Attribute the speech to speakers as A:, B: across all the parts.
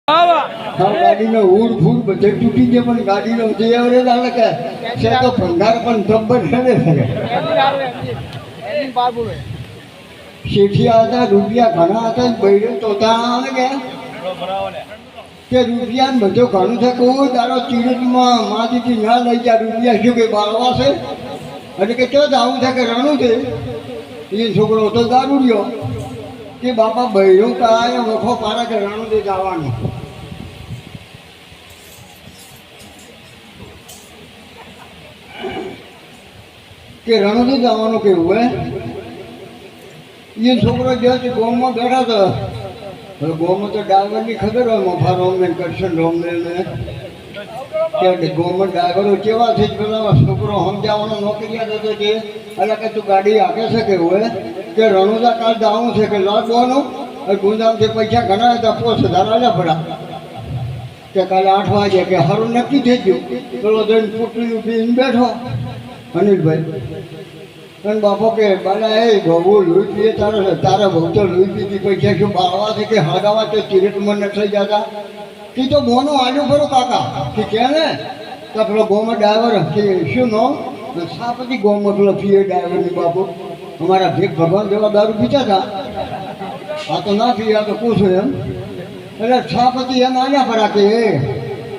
A: ગાડીનો ઉડ ફૂડ બધે તૂટી ગયો પણ ગાડીનો જે એવરેજ આવે કે છે તો ભંગાર પણ જબ્બર કરે છે. શેઠિયા હતા, રૂપિયા ઘણા હતા, બૈરે તોતા આવે કે રૂપિયા બધું ઘણું છે. કોઈ તારો ચીરજમાં માથી ના લઈ જાય રૂપિયા શું કે બાળવા છે અને કે ચો આવું છે કે રણું છે. એ છોકરો હતો દારૂ રહ્યો કે બાપા બૈરું કાય વખો પારા કે રણું દે જવાનું. કે રણું જવાનું કેવું હે. એ છોકરો જે ગોમમાં બેઠા હતા. હવે ગોમાં તો ડ્રાઈવરની ખબર હોય મફા રોમને કરશન રોમને કે ગોમાં ડ્રાઈવરો કેવા છે પેલા છોકરો સમજાવવાનો નોકરિયા થતો છે. એટલે કે તું ગાડી આપે છે કેવું હે કે રણુદા કાલ જવાનું છે કે લાડવાનું ગુંદામથી પૈસા ઘણા હતા 5000 આલ્યા પડા કે કાલે 8 વાગે કે સારું નક્કી થઈ ગયું. પેલો જઈને પુટલી પીને બેઠો અનિલભાઈ અને બાપો કે બાલા એ બહુ લોહી પીએ તારા બહુ તો લોહી પીતી પૈસા શું બાળવા છે કે હગાવા તો ચિરેટમાં નખાઈ જતા કે તો બોનું આલ્યું ખરું કાકા કે કે ને તો પેલો ગોમાં ડ્રાઈવર કે શું નો સાપતિ ગોમાં પેલો પીએ ડ્રાઈવરની બાપુ અમારા ભેગ ભગવાન જેવા દારૂ પીતા હતા. આ તો ના પીએ આ તો પૂછું એમ એટલે સાપતિ એમ આલ્યા પડા કે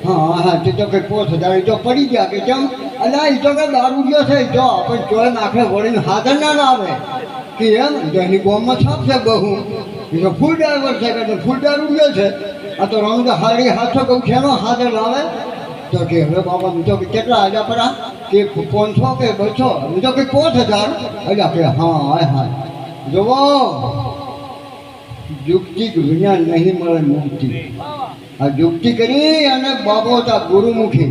A: હા હા તે તો કંઈ 5000 તો પડી ગયા કે કેમ એટલે એ તો કંઈ દારૂ ગયો છે જો પણ ચોય નાખે વળીને હાજર ના આવે કે એમ એની ગોમમાં છાપ છે બહુ એ તો ફૂલ ડ્રાઈવર છે કે ફૂલ દારૂ ગયો છે. આ તો રંગ હારી હાથો કહું છે એનો હાજર લાવે તો કે હવે બાબા હું તો કેટલા આવ્યા પડા કે 500 કે 200 હું તો કંઈ 5000 એટલે કે હા હા જોવો યુક્તિ વિજ્ઞાન નહીં મળે મુક્તિ. આ યુક્તિ કરી અને બાબો હતા ગુરુમુખી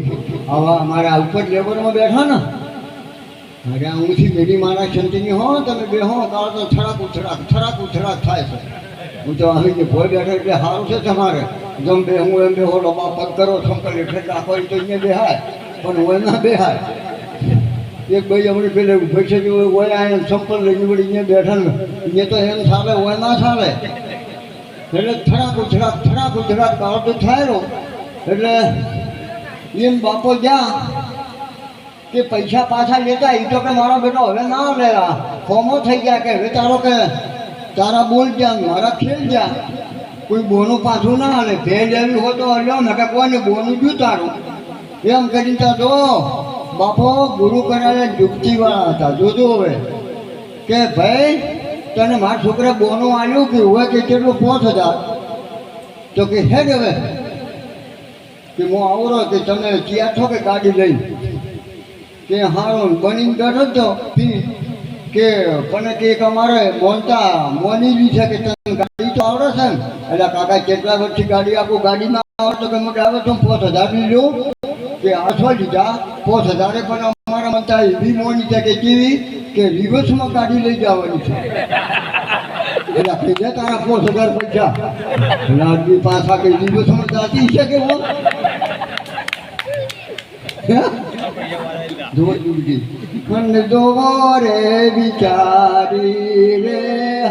A: આવા અમારા ઉપર લેવલમાં બેઠા ને અરે હુંથી મેરી મારા શંતિની હો તમે બે હો કાળ તો થરાક ઉથરાક થાય છે. હું તો અહીં ભોય બેઠો એટલે સારું છે તમારે જેમ બે હું એમ બે હોલો પગ કરો સંકલ એટલે રાખો તો અહીંયા બેહાય પણ હું ના બેહાય. એક ભાઈ હમણાં પેલે પૈસા જેવું હોય અહીંયા સંપલ લઈને વળી અહીંયા બેઠા ને અહીંયા તો એમ ચાલે હોય ના ચાલે એટલે થરાક ઉથરાક કાળ તો થાય એટલે એમ બાપો જ્યાં કે પૈસા પાછા લેતા એ તો કે મારો બેટો હવે ના લે ફોમો થઈ ગયા કે હવે તારો કે તારા બોલ જ્યાં મારા ખેલ જ્યાં કોઈ બોનું પાછું ના હાલે ભેજ એવી હોય તો હલ્યો ને કે કોઈને બોનું જ્યું તારું એમ કરી તા જો બાપો ગુરુ કરાવે યુક્તિવાળા હતા. જોજો હવે કે ભાઈ તને મારા છોકરા બોનું આવ્યું કે હોય કે કેટલું 5000 તો કે હેડ હવે કે હું આવરો કે તમે ક્યાં છો કે ગાડી લઈ કે હારું બની બેઠો તો કે પણ કે અમારે મોનીલી છે કે તને ગાડી તો આવડે છે ને એટલે કાકા કેટલા વર્ષથી ગાડી આપું ગાડી ના આવડે તો કે હું ડ્રાઈવર તો 5000 લીધું કે 8 લીધા 5000 પણ અમારા મનતા એવી મોની છે કે કેવી કે રિવર્સમાં ગાડી લઈ જવાની છે એટલે કહી દે તારા 5000 પૈસા લાગી પાછા કઈ રિવર્સમાં જાતી છે કે હું રે વિચારી રે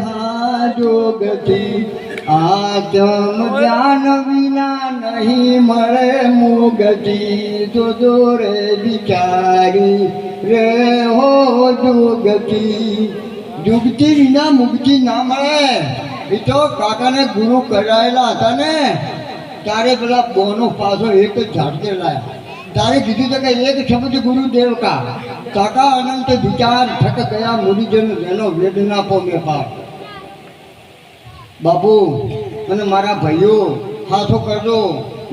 A: હા જોગતી આત્મ જ્ઞાન વિના નહીં મળે મુગતી. જોજો રે વિચારી રે હો જોગતી યુગતી વિના મુક્તિ ના મળે. એ તો કાકાને ગુરુ કરાયેલા હતા ને ત્યારે પેલા બોનો પાછો એક જ ઝાડકે લાયા તારે કીધું તો કે એક શબ્દ ગુરુદેવ કા કાકા અનંત વિચાર થક ગયા મુનિજન જેનો વેદના પોમે પાર. બાપુ અને મારા ભાઈઓ હાથો કરજો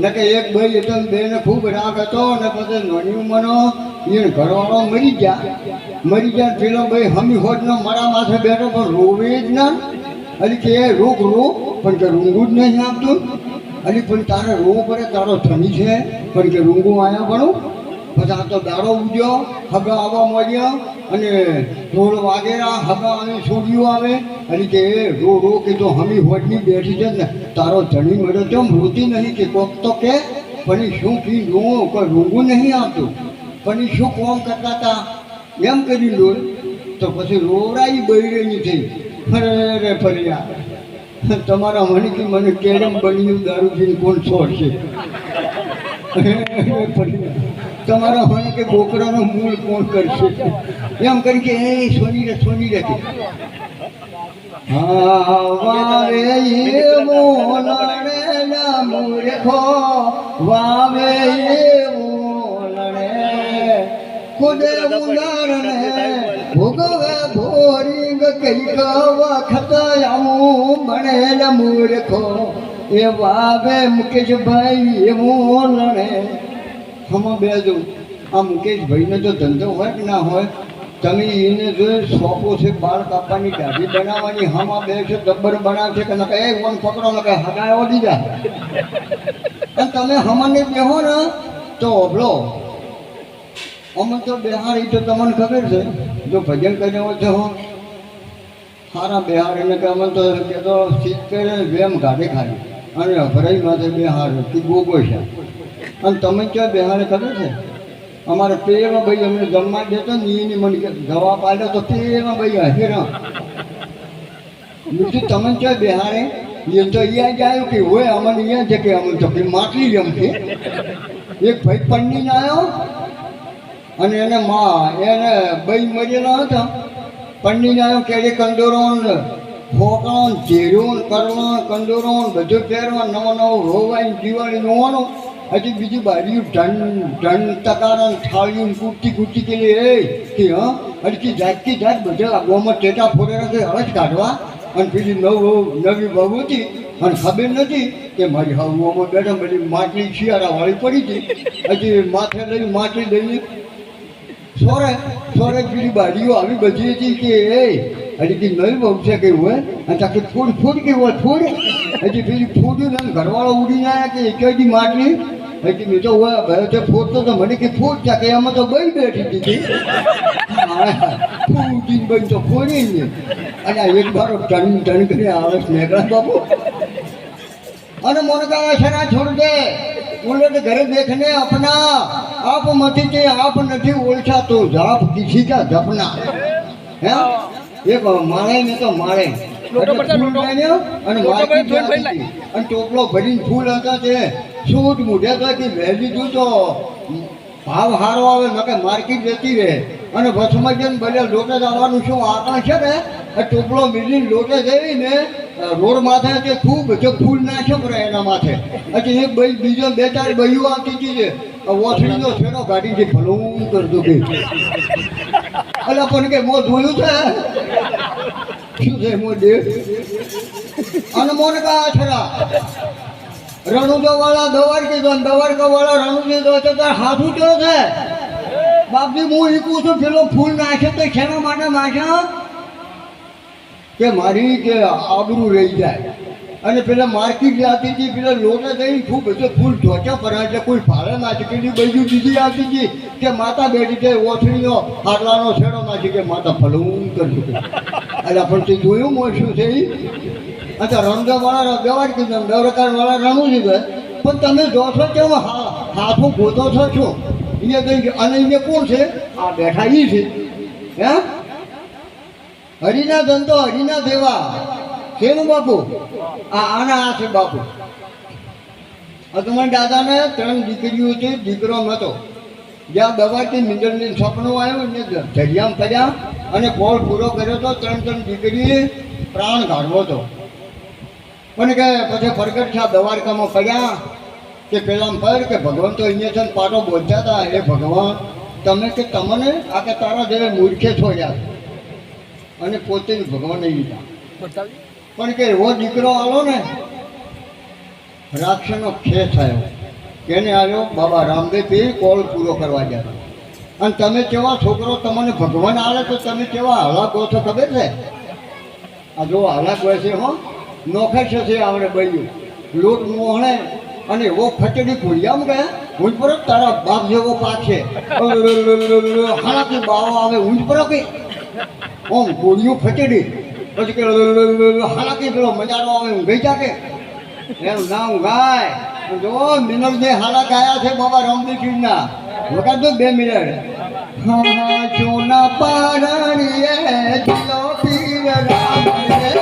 A: ને કે એક ભાઈ એટલે બેને ખૂબ રાગ હતો ને પછી નાની ઉંમરનો એ ઘરવાળો મરી ગયા પેલો ભાઈ હમી હોજનો મારા માથે બેઠો પણ રોવે જ ના એટલે કે રોગ પણ કે રૂંગું જ નહીં આપતું અલી પણ તારે રોવું પડે તારો ધણી છે પણ કે રૂંગું આવ્યા ભણું પછી આ તો દાડો ઉજ્યો હગા આવવા મળ્યા અને ઢોળ વાગેરા હગા અને છોડીઓ આવે અને કે રો કે તો હમી હોટની બેઠી છે ને તારો ધણી મળ્યો તો મૃતિ નહીં કે કોક તો કે પણ શું કી રોવું કોઈ રૂંગું નહીં આવતું પણ શું કોમ કરતા હતા એમ કરી લો તો પછી રોવડાઈ બૈરેની થઈ ફરે ફર્યા તમારા મનકી મને કેરમ બન્યું દારૂ પીને કોણ છોડશે? તમારા મને કે બોકરાનું મૂળ કોણ કરશે? એમ કરી કે એ સોની રે હા વાવે મોલણેલા મૂર્ખો વાવે મોલણે ખુદે ઉનાળને ભોગવે ભોરીંગ કઈક વખત આવું બનેલ મૂર્ખો એ વાવે મુકેશભાઈ એ મોલણે. હમ બેજો આ મુકેશભાઈને તો ધંધો હોય કે ના હોય, તમે એને જો શોપો છે બાળ કાપવાની દાઢી બનાવવાની, હમા બે છે ડબ્બર બનાવશે કે નકા એ વન પકડો નકા હગાયો દીધા. અને તમે હમને બેહો ને તો ઓભળો અમે તો બિહારી તો તમને ખબર છે, જો ભજન કરીને હોય તો સારા બિહારીને કે અમે તો કહેતો શીત પહેરે વેમ ગાડી ખાલી અને અભરાઈ માથે બિહાર કે ગોગો છે. અને તમે ક્યાં બિહારે ખબર છે? અમારે પેમાં ભાઈ અમને જમવા દેતો ને એની મને દવા પાડ્યો તો પેમાં ભાઈ હસીરા બીજું તમે ક્યાં બિહારે? એ તો અહીંયા જ આવ્યું કે હોય અમને અહીંયા છે કે અમને તો કે માટલી જમશે. એક ભાઈ પન્ની આવ્યો અને એને એને ભાઈ મરેલા હતા. પન્ની આવ્યો ક્યારે કંદોરો ફોટો ચેરો કરવો કંદોરો બધું પહેરવા નવો રોવાય દિવાળી જોવાનું. હજી બીજી બાજુ ટન તકારા થાળીઓ કૂટતી કે કે હા હજી જાતથી જાત બધા આગોમાં ટેટા ફોડેલા છે હળસ કાઢવા. અને પેલી નવી બહુ હતી અને ખબર નથી કે મારી હવામાં બેઠા બધી માટલી શિયાળાવાળી પડી હતી. હજી માથે લઈ માટલી લઈને સોરે પેલી બાજુઓ આવી બધી હતી કે હજી કે નવી બહુ છે કે હોય અને તાકે ફૂડ કે હોય ફૂડ હજી પેલી ફૂડ ઘરવાળો ઉડીને આવ્યા કે એક હજી માટલી હજી મેં તો હોય ભાઈ તે ફૂટતો તો મને કે ફૂટ છે કે એમાં તો બઈ બેઠી હતી ફૂટીને બઈ તો ફોડી ને અને એક બારો ટન કરી આવે નીકળે બાપુ. અને મને કહે છે ના છોડ દે બોલે તો ઘરે દેખને અપના આપ મથી તે આપ નથી ઓળખા તો જાપ કિસી કા જપના. હે એક માળે ને તો માળે અને ટોપલો ભરીને ફૂલ હતા તે સૂટ મૂઢે તો કે વહેલી તું તો ભાવ સારો આવે નકે માર્કેટ જતી રહે. અને વસમાં જઈને બધા લોટે જવાનું શું આકાશ છે ને એ ટોપલો મિલીને લોટે જઈને રોડ માથે તે ખૂબ ફૂલ નાખ્યો પડે એના માથે. હજી એક ભાઈ બીજો બે ચાર બહીઓ આવતી હતી છે ઓથડીનો છેડો કાઢી છે ભલું કરતું કે એટલે પણ કે મો જોયું છે શું છે મો દેવ. અને મોને કા છરા રણુજો વાળા દવારકી દો દવારકા વાળા રણુજી દો તો તાર હાથું કેવો છે બાપજી? હું ઈકું છું પેલો ફૂલ નાખે તો શેના માટે નાખ્યા કે મારી કે આબરૂ રહી જાય. અને પેલા માર્કેટ જતી હતી પેલા લોટા જઈને ખૂબ બધો ફૂલ ઢોચા ભરાય એટલે કોઈ ભાડે નાખી પેલી બાજુ બીજી આવતી હતી કે માતા બેઠી છે ઓછડીનો હાડલાનો છેડો નાખી કે માતા ફલવું કરતું એટલે પણ તે જોયું મોશું છે એ. અચ્છા રણગાવાળા ગવાડ કીધું દવરકારવાળા રણું દીધું પણ તમે જોશો કેમ હાથું ગોતો છો શું અહીંયા કઈ અને અહીંયા કોણ છે? આ બેઠા એ છે. હે હરિના ધંધો હરિના સેવા શેનું બાપુ? આના આ છે બાપુ. તમારા દાદાને 3 દીકરીઓ હતી, દીકરો નહોતો. જ્યાં દવાથી મિંદરની સપનું આવ્યું ને જરિયામ કર્યા અને કોલ પૂરો કર્યો હતો. 3 દીકરીએ પ્રાણ કાઢવો હતો. પણ કે પછી પ્રગટ થયા દ્વારકામાં પડ્યા કે પેલા પર કે ભગવાન તો અહીંયા છે પાટો બોલતા હતા એ ભગવાન તમે કે તમને આ કે તારા જેવે મૂર્ખે છોડ્યા અને પોતે ભગવાન નહીં લીધા. પણ કે એવો દીકરો આલો ને રાક્ષસનો ખેસ થયો કેને આવ્યો? બાબા રામદેવ પીર કોલ પૂરો કરવા ગયા. અને તમે કેવા છોકરો તમને ભગવાન આવે તો તમે કેવા હલાક હો છો ખબર છે? આ જો હલાક હોય છે હો નોખે છે આવડે બન્યું લોટ મોહણે અને એવો ખચડી ભૂલિયામ ગયા ઊંચ પર તારા બાપ જેવો પાક છે હાલાકી બાવો આવે ઊંચ પર કે ઓમ ગોળીઓ ખચડી પછી કે હાલાકી પેલો મજાનો આવે ઊંઘી જાકે એનું નામ ગાય. જો મિનલ જે હાલા ગાયા છે બાબા રામદેવજીના વખત તો 2 મિનિટ. હા ચોના પારણીએ દિલો પીર રામ રે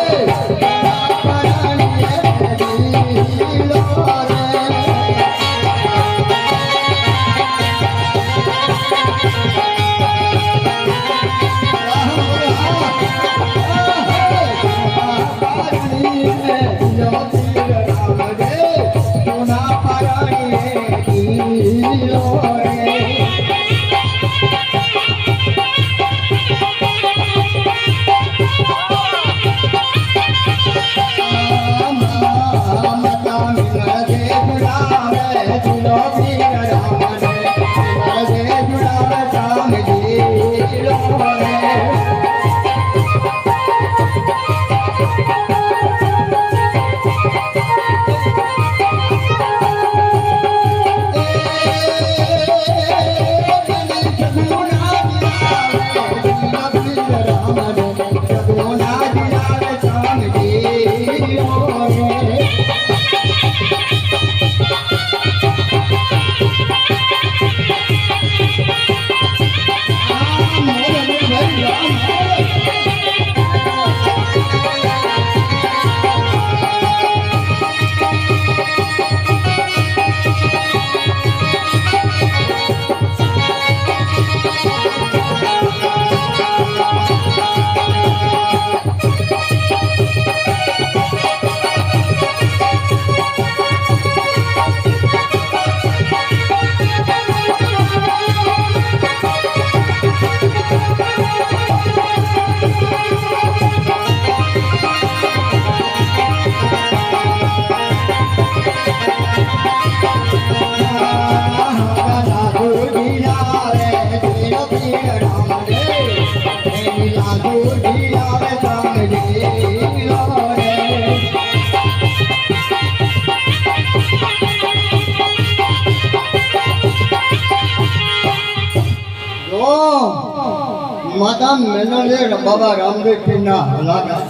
A: માતા મેનલે બાબા રામદેવ પીરના હલાકા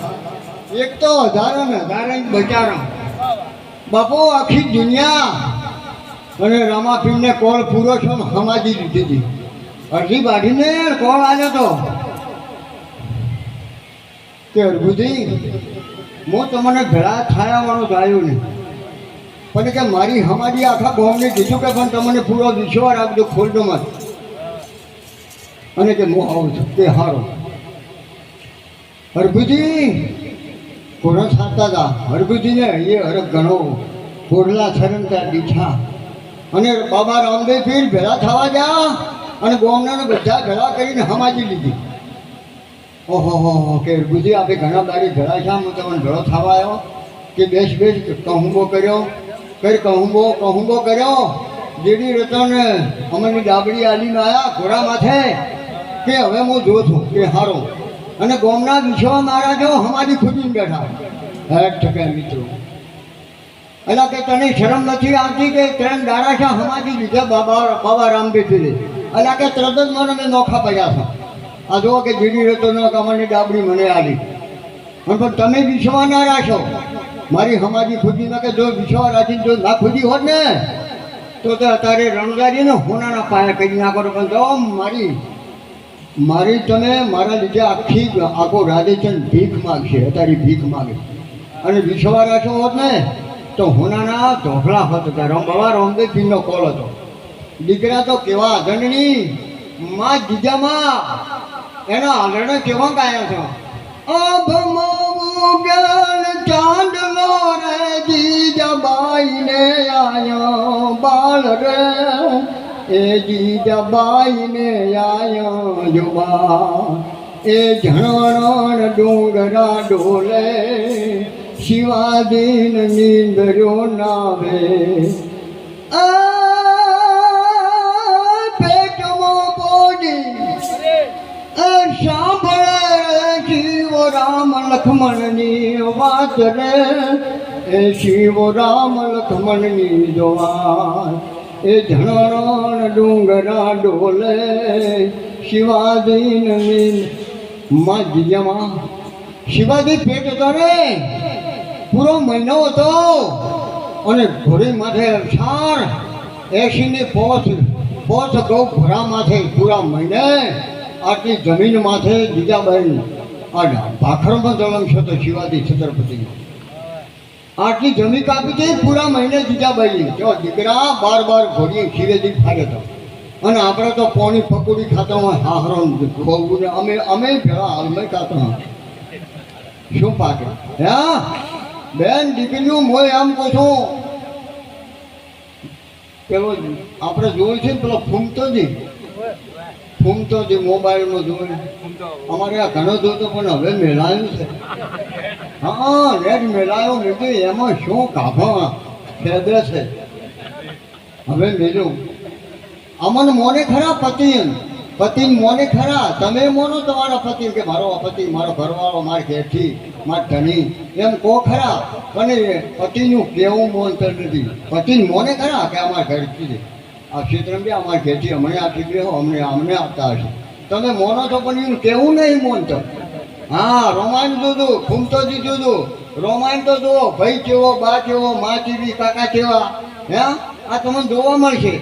A: એક તો હજારો ને હજારો બચારા બાપુ આખી દુનિયા અને રામાપીરને કોળ પૂરો છો હમાજી દીધી હતી અડધી બાઢીને કોળ આવ્યો તો કે અર્ભુજી હું તમને ભેળા થાયાવાળો જાયું નહીં પણ કે મારી હમાજી આખા ગામને કીધું કે પણ તમને પૂરો વિશ્વાસ આપજો ખોલતો મત અને કે હું આવું છું તે હારો હરભુજી કોનો સાતા હતા હરભુજીને એ હરક ઘણો કોરલા છરંતા દીઠા અને બાબા રામદેવ પીર ભેળા થવા જા અને ગામના બધા ભેળા કરીને હમાજી લીધી ઓહો હો કે હરભુજી આપણે ઘણા બારી ભેળા છે હું તમને ભેળો થવા આવ્યો કે બેસ કહુંબો કર્યો કહુંબો કર્યો જેડી રતન અમરની ડાબડી આલીને આવ્યા ઘોડા માથે કે હવે હું જોઉં છું કે હારો અને ગામના વિશ્વા મહારાજો હમારી ખુદીને બેઠા હેઠ ટકે મિત્રો એટલે કે તને શરમ નથી આવતી કે ત્રણ દાડા છે હમારી લીધા બાબા રામદેવ પીરે એટલે કે તરત જ મને મેં નોખા પડ્યા છે આ જુઓ કે જીડી રતન અમરની ડાબડી મને આલી પણ તમે વિશ્વા ના રાખો મારી હમારી ખુદીમાં કે જો વિશ્વા રાખીને જો ના ખુદી હોત ને તો અત્યારે રણગારીને હોનાના પાયા કરી નાખો પણ જો મારી તમે મારા લીધે આખો રાધેચંદ ભીખ માગશે અત્યારે ભીખ માગે અને વિશ્વા રાખ્યો હોત ને તો હોનાના ઢોકળા હોત હતા બાબા રામદેવ પીરનો કોલ હતો દીકરા તો કેવા અજનની માં જીજામાં એના આલરણે કેવા ગાયા છો ચાંદલો રે જીજાબાઈને આયો બાળ રે એ જીજાબાઈને આયો જોબા એ ઝણણ ડુંગરા ડોલે શિવાજીન નીંદરો નાવે પેટમાં પોડી સાંભળે શિવ રામ લક્ષ્મણની વાત રે એ શિવ રામ લક્ષ્મણની જોવા એ ઝણણ ડુંગરા ડોલે શિવાજી માં શિવાજી પેટ હતો રે પૂરો મહિનો હતો અને ઘોડી માથે સાર 80 ની પોચ ગૌ ઘોડા માથે પૂરા મહિને આટલી જમીન માથે જીજાબાઈ આ ભાખરમાં દલંગ છે તો શિવાજી છત્રપતિ આટલી જમી કાપી છે પૂરા મહિને જીજાબાઈ જો દીકરા બાર ઘોડીએ ખીરેજી ખાડે તો અને આપણે તો પોણી પકોડી ખાતા હોય હાહરો ખોવું અમે ભેળા અમે ખાતા શું પાકે હા બેન દીકરીઓ મોય આમ કહું છું પેલો આપણે જોયું છે ને પેલો ફૂમતો જે મોબાઈલમાં જોયું અમારે આ ઘણો જોતો પણ હવે મેળાયું છે હા રેડ મેળાયો મેળ્યું એમાં શું કાભા ખેદે છે હવે મેળ્યું અમન મોને ખરા પતિ મોને ખરા તમે મોનો તમારા પતિ કે મારો પતિ મારો ઘરવાળો મારી ઘેરથી મારી ધણી એમ કહો ખરા પણ પતિનું કેવું મોનતર નથી પતિ મોને ખરા કે અમારા ઘરથી આ ક્ષેત્ર બી અમારા ઘેરથી અમને આપી ગયો અમને આપતા હશે તમે મોનો છો પણ એનું કેવું નહીં મોનતર હા રોમાન જોજો ફૂમતોજી જોજો રોમાન તો જુઓ ભાઈ કેવો બા કેવો મા કેવી કાકા કેવા હે આ તમને જોવા મળશે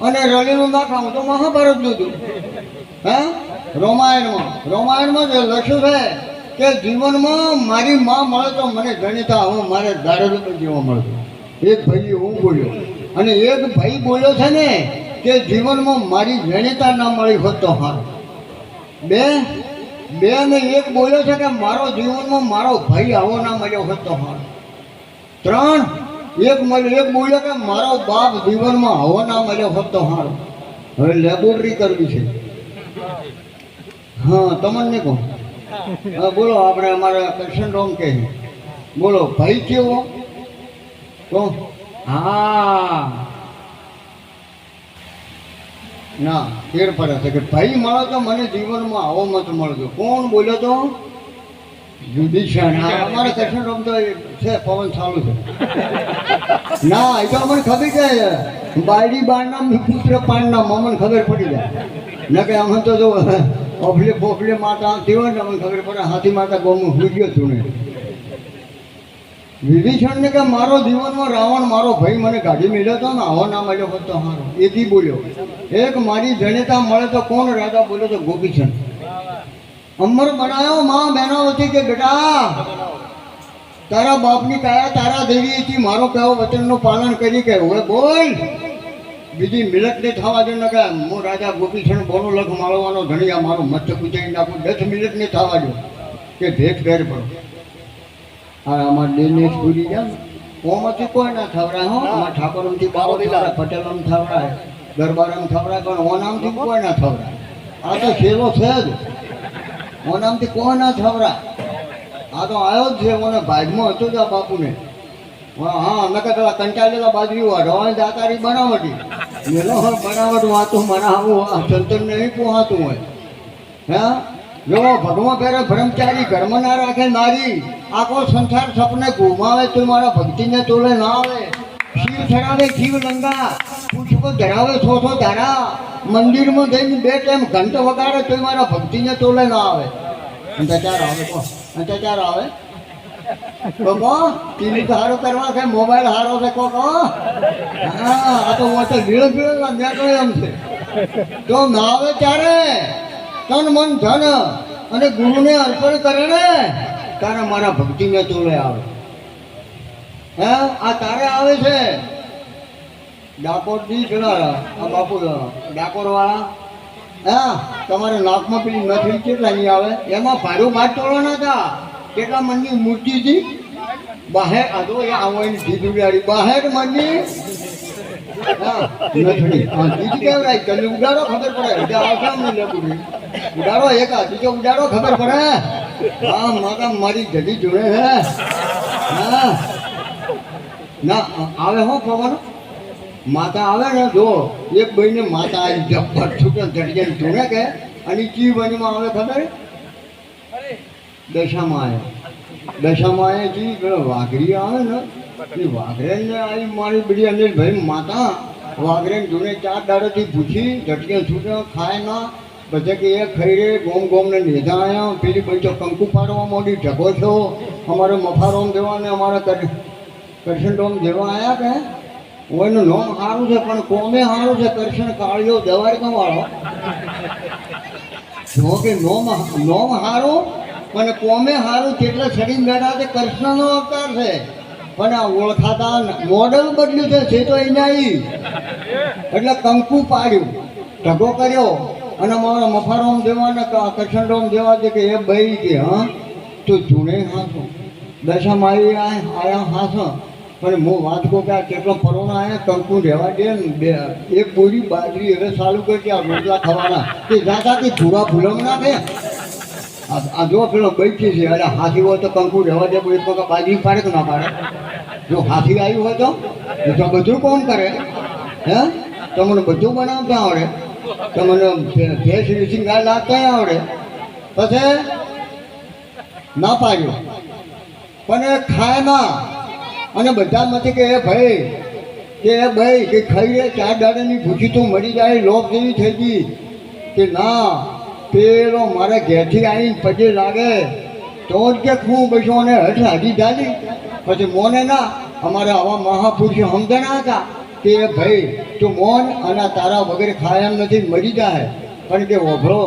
A: અને રળીનું નાખાવું તો મહાભારત જોજો હે રોમાયણમાં જે લખ્યું છે કે જીવનમાં મારી માં મળે તો મને ગણિતા હું મારે દારૂ પર જીવવા મળતો એક ભાઈ હું બોલ્યો અને એક ભાઈ બોલ્યો છે ને કે જીવનમાં મારી ગણિતા ના મળી હોત તો હા બે ને એક બોલ્યો છે કે મારો જીવનમાં મારો ભાઈ આવો ના મળ્યો હોત તો હા ત્રણ એક બોલ્યો કે મારો બાપ જીવનમાં આવો ના મળ્યો હોત તો હારો હવે લેબોરેટરી કરવી છે હા તમને કહો હા બોલો આપણે અમારા કૃષ્ણ રોમ કહે બોલો ભાઈ કેવો કહો હા ના ફેર પડે છે કે ભાઈ મળો તો મને જીવનમાં આવો મત મળતો કોણ બોલ્યો તો યુધિષ્ઠિર અમારે કૃષ્ણ રોમ તો છે પવન ચાલુ છે ના એ તો અમને ખબર છે બાયડી બારના પુત્ર પાનના અમને ખબર પડી જાય ન કે અમે તો જો પોપલે માતા આવતી હોય ને અમને ખબર પડે હાથી માતા ગોમું હુઈ ગયો છું ને વિભીષણને કે મારો જીવનમાં રાવણ મારો ભાઈ મને ગાડી મેળ્યો હતો ને આવો ના મળ્યો હોત તો હારો એથી બોલ્યો એક મારી જનેતા મળે તો કોણ રાજા બોલ્યો તો ગોપીચંદ અમર બનાયો માં બહેનો હતી કે બેટા તારા બાપની કાયા તારા દેવી હતી મારો કહેવો વચનનું પાલન કરી કે હવે બોલ બીજી મિલત નહીં થવા દે ને કે હું રાજા ગોપીચંદ બોનો લખ માળવાનો ધણિયા મારું મસ્ત પૂજાઈ નાખું 10 મિનિટ નહીં થવા દો કે ભેટ ફેર પડો હા અમારા દિનેશ પૂરી ગયા ઓમાંથી કોઈ ના થવરાય હો અમારા ઠાકોરમથી બારો થવરાય પટેલમ થવરાય દરબારમ થવરાય પણ ઓનામથી કોઈ ના થવરાય આ તો છેલ્લો છે જ ઓનામથી કોઈ ના થવરાય આ તો આવ્યો જ છે મને ભાગમાં હતો જ આ બાપુને હા નકર પેલા કંટાળેલા બાજરી રવાની દાતારી બનાવટી મેલો બનાવટ વાતું મનાવું સંતન નહીં પોહાતું હોય હે જો ભગવાન પહેરે બ્રહ્મચારી ઘરમાં ના રાખે નારી આખો સંસાર સપને ઘુમાવે તો મારા ભક્તિને તોલે ના આવે શિવ ચડાવે શિવ લંગા પુષ્પ ધરાવે છો ધારા મંદિરમાં જઈને 2 ટાઈમ ઘંટ વગાડે તો મારા ભક્તિને તોલે ના આવે અંતચાર આવે અંતચાર આવે કહો ટીવી તો સારું કરવા છે મોબાઈલ સારો છે કહો હા આ તો મોટો ભીડો નીકળે એમ છે તો ના આવે ત્યારે તન મન ધન અને ગુરુને અર્પણ કરે ને તારે મારા ભક્તિને તોલે આવે હે આ તારે આવે છે ડાકોરથી પેલા આ બાપુ ડાકોર વાળા હા તમારે નાકમાં પેલી નથડી કેટલા નહીં આવે એમાં ભાડું ભાત તોડવાના હતા કેટલા મનની મૂર્તિ હતી બહાર આદો એ આવવાની ઢીધુડાડી બહાર મનની હા નથડી હા બીજી કેવડાય કલ્લે ઉડાડો ખબર પડે એટલે આવશે અમને લેબુડી ઉડાડો એક બીજો ઉડાડો ખબર પડે હા માતા મારી જડી જોડે છે હા ના આવે હો પવન માતા આવે ને જો એક ભાઈને માતા આવી જબ્બર છૂટે જડિયાની જોડે કે અને ચી બનીમાં આવે ખબર દશામાં આવે ચી વાઘરી આવે ને એ વાઘરેને આવી મારી બધી અનિલભાઈ માતા વાઘરેને જોડે 4 દાડોથી ભૂખી જટિયા છૂટે ખાય ના બધા કે એ ખાઈ રે ગોમ ને નેધા આવ્યા પેલી ભાઈ કંકુ પાડવા મોડી ઢગો છો અમારે મફારોમ દેવા ને અમારા કરશન ડોમ જેવા આવ્યા કે એનું નોમ સારું છે પણ કોમે સારું છે કરશન કાળિયો દવારકા વાળો જો કે નોમ સારું પણ કોમે સારું કેટલા છડીને બેઠા છે કૃષ્ણનો અવતાર છે પણ આ ઓળખાતા મોડલ બદલ્યું છે તો અહીંયા એટલે કંકુ પાડ્યું, ઢગો કર્યો અને મારા મફારોમ દેવા ને કરશનરોમ દેવા દે કે એ ભાઈ કે હા તો જૂને હાસો દશામાં આયા હાસો. પણ હું વાત કહું કે આ કેટલો પરોણા આવ્યા કંકુ રહેવા દે ને બે એક બોરી બાજરી હવે ચાલુ કરી કે આ રોટલા ખાવાના કે જાતાથી ભૂરા ભૂલમ ના દે. આ જો પેલો બેઠી છે અરે હાથી હોય તો કંકુ રહેવા દે, એક વખત બાજરી પાડે કે ના પાડે? જો હાથી આવ્યું હોય તો બધું કોણ કરે? હે તમને બધું બનાવતા આવડે, તમને ભેંસ રેસિંગ ગાય લાગતા આવડે, પછી ના પાડ્યો પણ એ ખાય ના. અને બધામાંથી કે એ ભાઈ કે ખાઈ રે 4 દાડાની ભૂખી તું મરી જાય લોક જેવી થઈ ગઈ કે ના પેલો મારા ઘેરથી આવીને પગે લાગે તો જ કે હું બેસો અને હઠ હાજી જાલી. પછી મોને ના અમારા આવા મહાપુરુષો સમજણા હતા કે ભાઈ તું મોન અને તારા વગેરે ખાય એમ નથી મરી જાય. પણ કે ઓભળો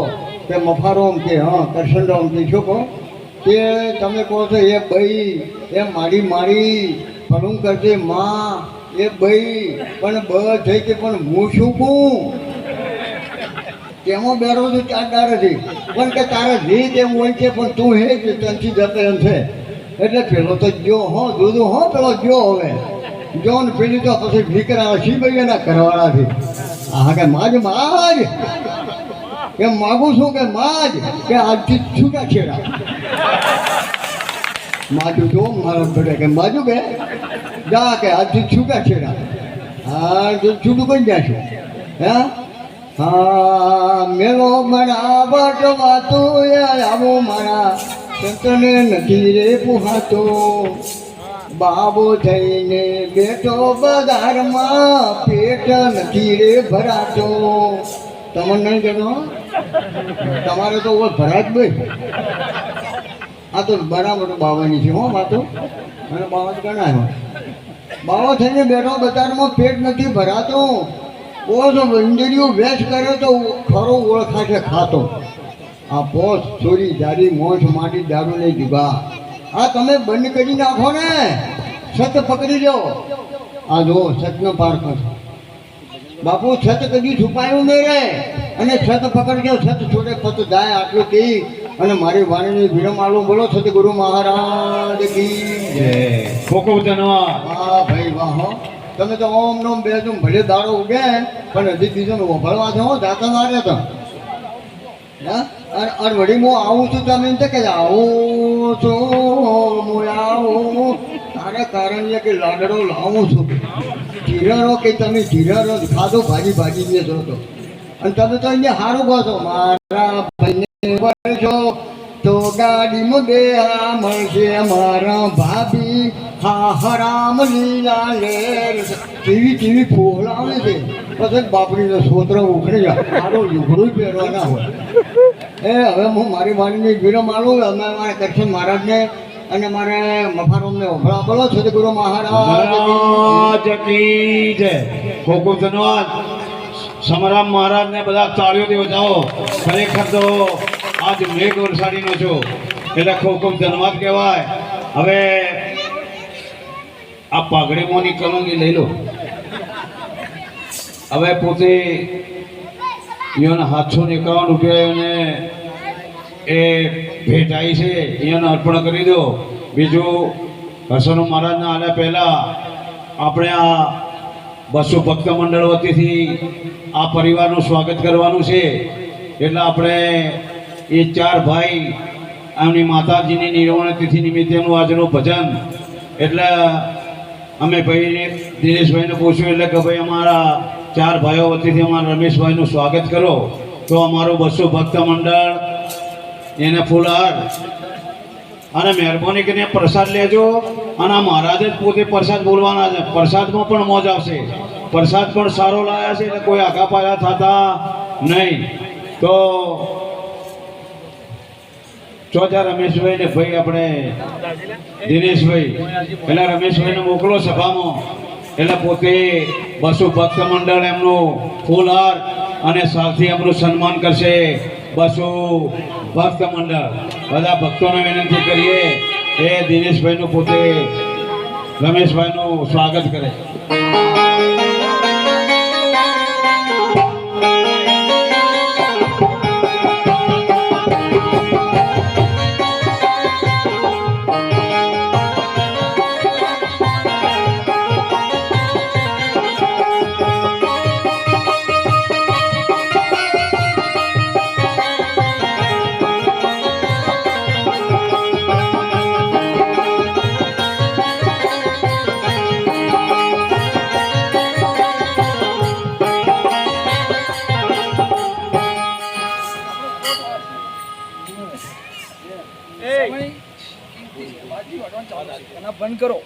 A: કે મફારોમ કે હા કરશનરોમ કે શું કહો કે તમે કહો છો એ ભાઈ એ મારી ભણું કરજે માં એ ભાઈ પણ થઈ કે પણ હું શું કહું તેમાં બેરો છું 4 દાડાથી પણ કે તારા રીત એમ હોય છે પણ તું હે કે ત્યાંથી જતો એમ છે. એટલે પેલો તો જો હો દૂધું હો પેલો જો હવે જો ને પેલી તો પછી નીકળ્યા શી એના ઘરવાળાથી હા કે માજ એમ માગું છું કે માજ કે આજથી છૂટા છેડા માજુ જો મારા બેટા કે માજુ કે જા કે આજથી છૂટા છેડા. હા તો છૂટું કરી જશું. હે હા મેલો મારા બટવા તો આવો મારા સંતને નથી રે પુહાતો, બાબો થઈને બેઠો બજારમાં પેટ નથી રે ભરાતો. તમને નહીં કહેતો તમારે તો ભરાય જ ભાઈ. આ તો બરાબર બાવાની છે હો વાતો અને બાવા ગણાય. બાવો થઈને બેઠો બજારમાં પેટ નથી ભરાતો, ઓછો ઇન્દ્રિયો વેચ કરે તો ખરો ઓળખાશે ખાતો. આ પોસ ચોરી જારી મોઠ માટી દારૂ નહીં જુગા આ તમે બંધ કરી નાખો ને સત પકડી લો. આ જો સતનો પારખો બાપુ છત કદી છુપાયું નહીં રે અને છત પકડજો છત છોડે પત જાય આટલું કહી અને મારી વાણીની વિરમ આલું બોલો સતગુરુ મહારાજ કી જય.
B: ખૂબ ખૂબ ધન્યવાદ.
A: હા ભાઈ વાહ તમે તો ઓમ નોમ બે તું ભલે દાડો ઉગે પણ હજી બીજો વભાળવા છો જાતા મારે તો અને વળી હું આવું છું તમે એમ કે આવું છું હું આવું તારે કારણ કે લાડડો લાવું છું ધીરરો કે તમે ધીરરો ખાધો ભાજી ને જો તો અને તમે તો અહીંયા સારું કહો છો મારા ભાઈને વળશો તો ગાડીમાં બે મળશે મારા ભાભી હા હરામ લીલા લેર ટીવી ફોલાવે છે પછી બાપડીનો છોતરો ઉખડી જાય મારો લુગડું પહેરવાના હોય. એ હવે હું મારી વાણીની વિરમ આલું અમે મારા કરશન મહારાજને અને મારે મફારોમને ઓભળા બોલો સદગુરુ મહારાજ
B: કી જય. ખૂબ ખૂબ ધન્યવાદ. સમરામ મહારાજને બધા તાળીઓથી બજાવો. ખરેખર તો આજ મેઘ વરસાદીનો છો એટલે ખૂબ ખૂબ ધન્યવાદ કહેવાય. હવે આ પાઘડીમાંની કલંગી લઈ લો. હવે પોતે એના 751 રૂપિયા એ ભેટ આવી છે એને અર્પણ કરી દો. બીજું હસનો મહારાજના આલ્યા પહેલાં આપણે આ 200 ભક્ત મંડળ વતીથી આ પરિવારનું સ્વાગત કરવાનું છે. એટલે આપણે એ 4 ભાઈ એમની માતાજીની નિર્વાણ તિથિ નિમિત્તેનું આજનું ભજન એટલે અમે ભાઈ દિનેશભાઈને પૂછ્યું એટલે કે ભાઈ અમારા 4 ભાઈઓ વતીથી અમારા રમેશભાઈનું સ્વાગત કરો. તો અમારું 200 ભક્ત મંડળ એને ફૂલહાર અને મહેરબાની કરીને પ્રસાદ લેજો. અને આ મહારાજ જ પોતે પ્રસાદ બોલવાના છે. પ્રસાદમાં પણ મોજ આવશે. પ્રસાદ પણ સારો લાવ્યા છે એટલે કોઈ આઘા પાછા થતા નહીં. તો ચોથા રમેશભાઈ ને ભાઈ આપણે દિનેશભાઈ એટલે રમેશભાઈને મોકલો સભામાં. એટલે પોતે 200 ભક્ત મંડળ એમનું ફૂલહાર અને સાથે એમનું સન્માન કરશે. 200 ભક્ત મંડળ બધા ભક્તોને વિનંતી કરીએ એ દિનેશભાઈનું પોતે રમેશભાઈનું સ્વાગત કરે.
C: બંધ કરો.